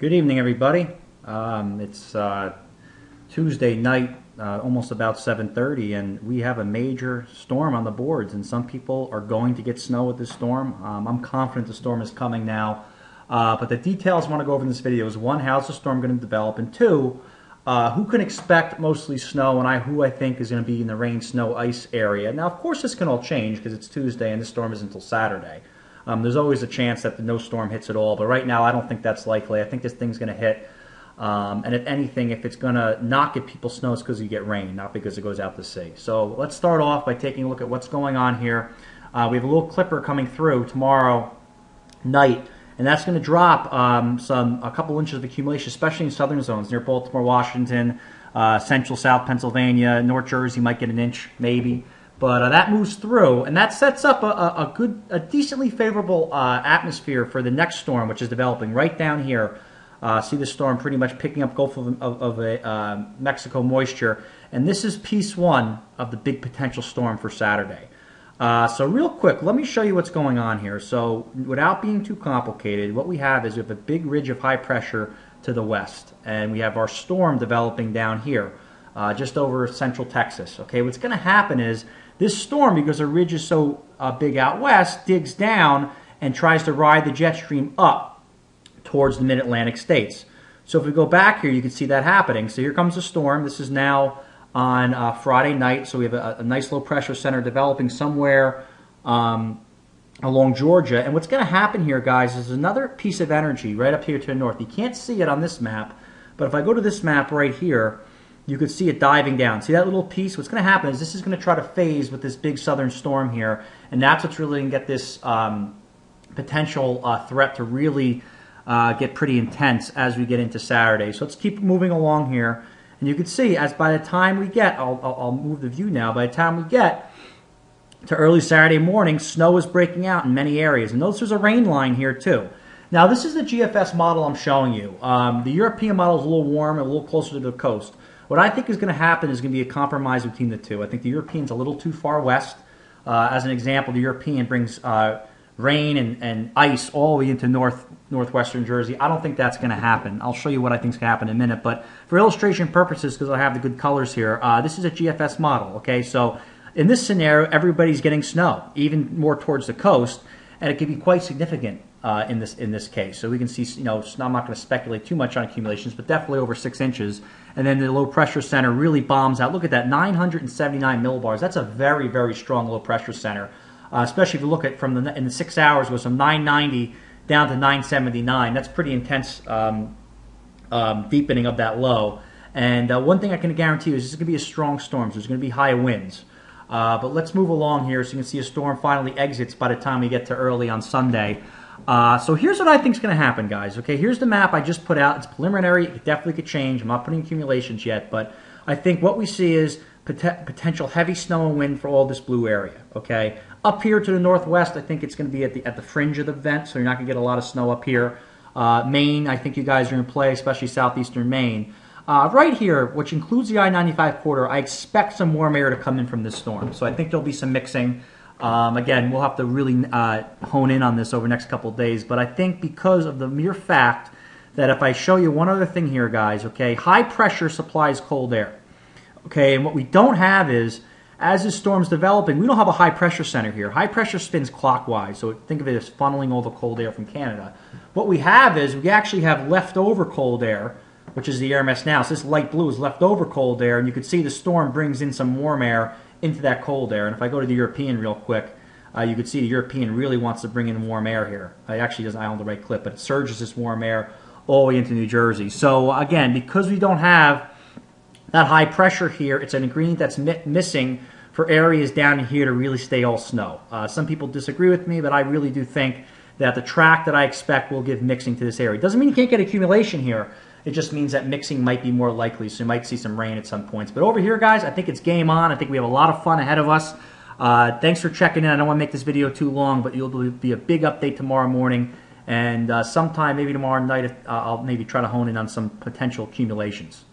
Good evening, everybody. It's Tuesday night, almost about 7:30, and we have a major storm on the boards, and some people are going to get snow with this storm. I'm confident the storm is coming now, but the details I want to go over in this video is, one, how's the storm going to develop, and two, who can expect mostly snow, and who I think is going to be in the rain, snow, ice area. Now, of course, this can all change because it's Tuesday, and this storm isn't until Saturday. There's always a chance that no storm hits at all, but right now I don't think that's likely. I think this thing's going to hit, and if anything, if it's going to not get people snow, it's because you get rain, not because it goes out to sea. So let's start off by taking a look at what's going on here. We have a little clipper coming through tomorrow night, and that's going to drop a couple inches of accumulation, especially in southern zones near Baltimore, Washington, central South Pennsylvania, North Jersey might get an inch, maybe. But that moves through, and that sets up a decently favorable atmosphere for the next storm, which is developing right down here. See the storm pretty much picking up Gulf of Mexico moisture, and this is piece one of the big potential storm for Saturday. So real quick, let me show you what's going on here. So without being too complicated, what we have is we have a big ridge of high pressure to the west, and we have our storm developing down here, just over central Texas. Okay, what's going to happen is this storm, because the ridge is so big out west, digs down and tries to ride the jet stream up towards the mid-Atlantic states. So if we go back here, you can see that happening. So here comes the storm. This is now on Friday night. So we have a nice low pressure center developing somewhere along Georgia. And what's going to happen here, guys, is another piece of energy right up here to the north. You can't see it on this map, but if I go to this map right here, you could see it diving down. See that little piece? What's going to happen is this is going to try to phase with this big southern storm here, and that's what's really going to get this potential threat to really get pretty intense as we get into Saturday. So let's keep moving along here, and you can see as by the time we get, I'll move the view now, by the time we get to early Saturday morning, snow is breaking out in many areas, and notice there's a rain line here too. Now this is the GFS model I'm showing you. The European model is a little warmer, a little closer to the coast. What I think is going to happen is going to be a compromise between the two. I think the European's a little too far west. As an example, the European brings rain and ice all the way into northwestern Jersey. I don't think that's going to happen. I'll show you what I think is going to happen in a minute. But for illustration purposes, because I have the good colors here, this is a GFS model. Okay, so in this scenario, everybody's getting snow, even more towards the coast, and it can be quite significant in this case. So we can see, I'm not going to speculate too much on accumulations, but definitely over 6 inches. And then the low pressure center really bombs out. Look at that, 979 millibars. That's a very, very strong low pressure center, especially if you look at in the 6 hours was from 990 down to 979. That's pretty intense deepening of that low. And one thing I can guarantee you is this is going to be a strong storm. So there's going to be high winds. But let's move along here so you can see a storm finally exits by the time we get to early on Sunday. So here's what I think is going to happen, guys. Okay, here's the map I just put out. It's preliminary. It definitely could change. I'm not putting accumulations yet, but I think what we see is potential heavy snow and wind for all this blue area. Okay, up here to the northwest, I think it's going to be at the fringe of the vent, so you're not going to get a lot of snow up here. Maine, I think you guys are going to play, especially southeastern Maine. Right here, which includes the I-95 corridor, I expect some warm air to come in from this storm. So I think there'll be some mixing. Again, we'll have to really hone in on this over the next couple of days. But I think because of the mere fact that if I show you one other thing here, guys, okay, high pressure supplies cold air. Okay, and what we don't have is, as this storm's developing, we don't have a high pressure center here. High pressure spins clockwise, so think of it as funneling all the cold air from Canada. What we have is we actually have leftover cold air, which is the air mass now. So this light blue is leftover cold air, and you can see the storm brings in some warm air into that cold air. And if I go to the European real quick, you can see the European really wants to bring in warm air here. It actually doesn't on the right clip, but it surges this warm air all the way into New Jersey. So again, because we don't have that high pressure here, it's an ingredient that's missing for areas down here to really stay all snow. Some people disagree with me, but I really do think that the track that I expect will give mixing to this area. Doesn't mean you can't get accumulation here. It just means that mixing might be more likely, so you might see some rain at some points. But over here, guys, I think it's game on. I think we have a lot of fun ahead of us. Thanks for checking in. I don't want to make this video too long, but it'll be a big update tomorrow morning. And sometime, maybe tomorrow night, I'll maybe try to hone in on some potential accumulations.